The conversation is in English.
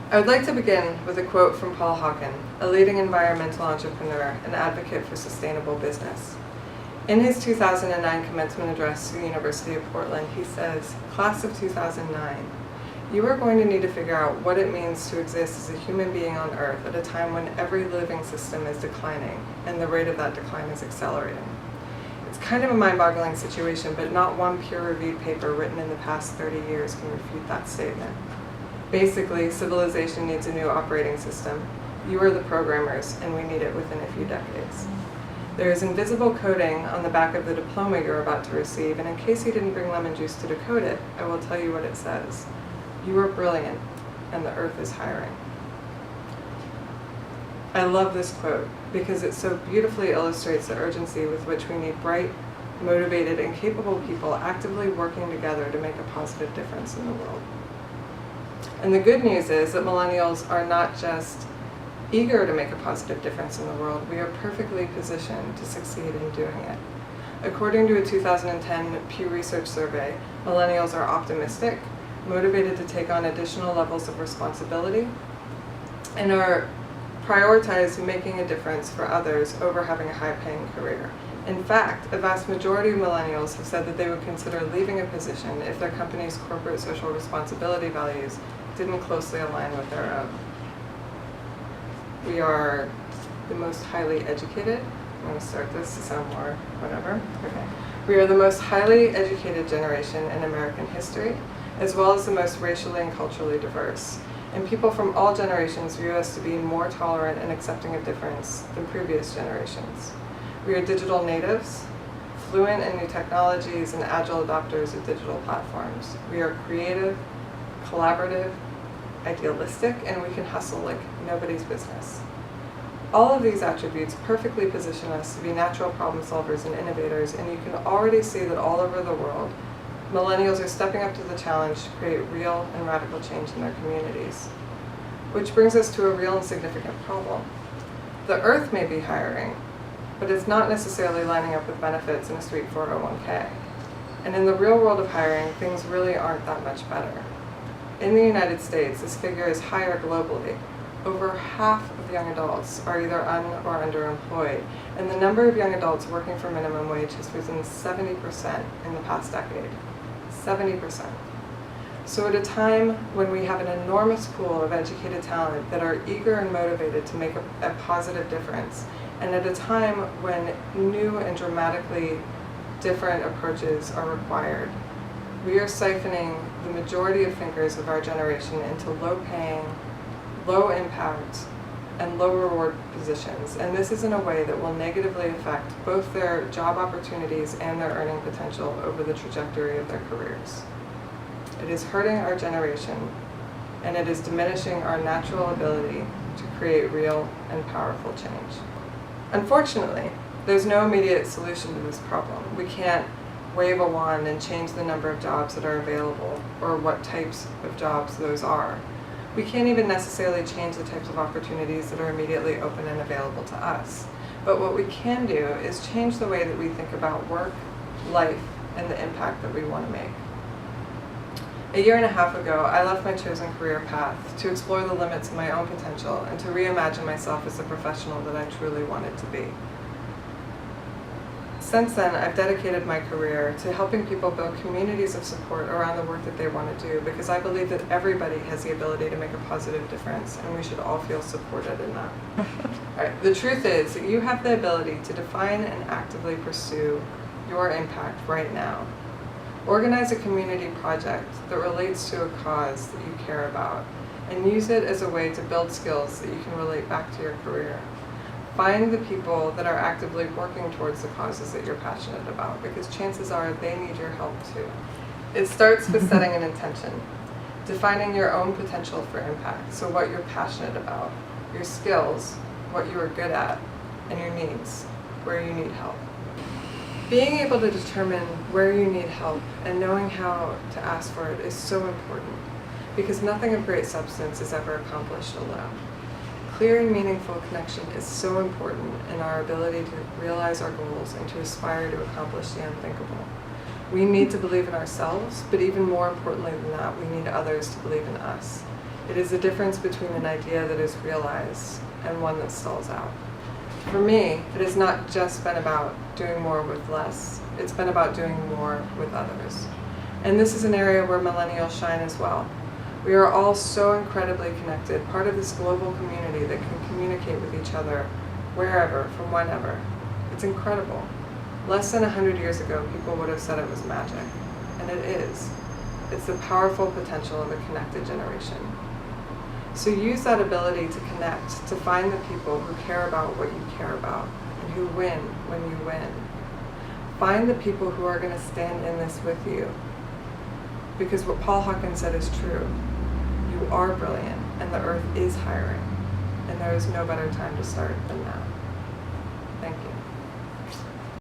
I would like to begin with a quote from Paul Hawken, a leading environmental entrepreneur and advocate for sustainable business. In his 2009 commencement address to the University of Portland, he says, "Class of 2009, you are going to need to figure out what it means to exist as a human being on Earth at a time when every living system is declining and the rate of that decline is accelerating." It's kind of a mind-boggling situation, but not one peer-reviewed paper written in the past 30 years can refute that statement. Basically, civilization needs a new operating system. You are the programmers, and we need it within a few decades. There is invisible coding on the back of the diploma you're about to receive, and in case you didn't bring lemon juice to decode it, I will tell you what it says. You are brilliant, and the Earth is hiring. I love this quote because it so beautifully illustrates the urgency with which we need bright, motivated, and capable people actively working together to make a positive difference in the world. And the good news is that millennials are not just eager to make a positive difference in the world, we are perfectly positioned to succeed in doing it. According to a 2010 Pew Research survey, millennials are optimistic, motivated to take on additional levels of responsibility, and are prioritize making a difference for others over having a high-paying career. In fact, a vast majority of millennials have said that they would consider leaving a position if their company's corporate social responsibility values didn't closely align with their own. We are the most highly educated. I'm going to start this to sound more whatever. Okay. We are the most highly educated generation in American history, as well as the most racially and culturally diverse. And people from all generations view us to be more tolerant and accepting of difference than previous generations. We are digital natives, fluent in new technologies, and agile adopters of digital platforms. We are creative, collaborative, idealistic, and we can hustle like nobody's business. All of these attributes perfectly position us to be natural problem solvers and innovators, and you can already see that all over the world, millennials are stepping up to the challenge to create real and radical change in their communities. Which brings us to a real and significant problem. The Earth may be hiring, but it's not necessarily lining up with benefits in a sweet 401k. And in the real world of hiring, things really aren't that much better. In the United States, this figure is higher globally. Over half of young adults are either or underemployed, and the number of young adults working for minimum wage has risen 70% in the past decade. 70%. So at a time when we have an enormous pool of educated talent that are eager and motivated to make a positive difference, and at a time when new and dramatically different approaches are required, we are siphoning the majority of thinkers of our generation into low-paying, low-impact, and low-reward positions. And this is in a way that will negatively affect both their job opportunities and their earning potential over the trajectory of their careers. It is hurting our generation, and it is diminishing our natural ability to create real and powerful change. Unfortunately, there's no immediate solution to this problem. We can't wave a wand and change the number of jobs that are available or what types of jobs those are. We can't even necessarily change the types of opportunities that are immediately open and available to us. But what we can do is change the way that we think about work, life, and the impact that we want to make. A year and a half ago, I left my chosen career path to explore the limits of my own potential and to reimagine myself as the professional that I truly wanted to be. Since then, I've dedicated my career to helping people build communities of support around the work that they want to do, because I believe that everybody has the ability to make a positive difference, and we should all feel supported in that. All right, the truth is that you have the ability to define and actively pursue your impact right now. Organize a community project that relates to a cause that you care about, and use it as a way to build skills that you can relate back to your career. Find the people that are actively working towards the causes that you're passionate about, because chances are they need your help too. It starts with setting an intention, defining your own potential for impact, so what you're passionate about, your skills, what you are good at, and your needs, where you need help. Being able to determine where you need help and knowing how to ask for it is so important, because nothing of great substance is ever accomplished alone. Clear and meaningful connection is so important in our ability to realize our goals and to aspire to accomplish the unthinkable. We need to believe in ourselves, but even more importantly than that, we need others to believe in us. It is the difference between an idea that is realized and one that stalls out. For me, it has not just been about doing more with less, it's been about doing more with others. And this is an area where millennials shine as well. We are all so incredibly connected, part of this global community that can communicate with each other wherever, from whenever. It's incredible. Less than 100 years ago, people would have said it was magic. And it is. It's the powerful potential of a connected generation. So use that ability to connect, to find the people who care about what you care about, and who win when you win. Find the people who are going to stand in this with you. Because what Paul Hawkins said is true. You are brilliant, and the earth is hiring. And there is no better time to start than now.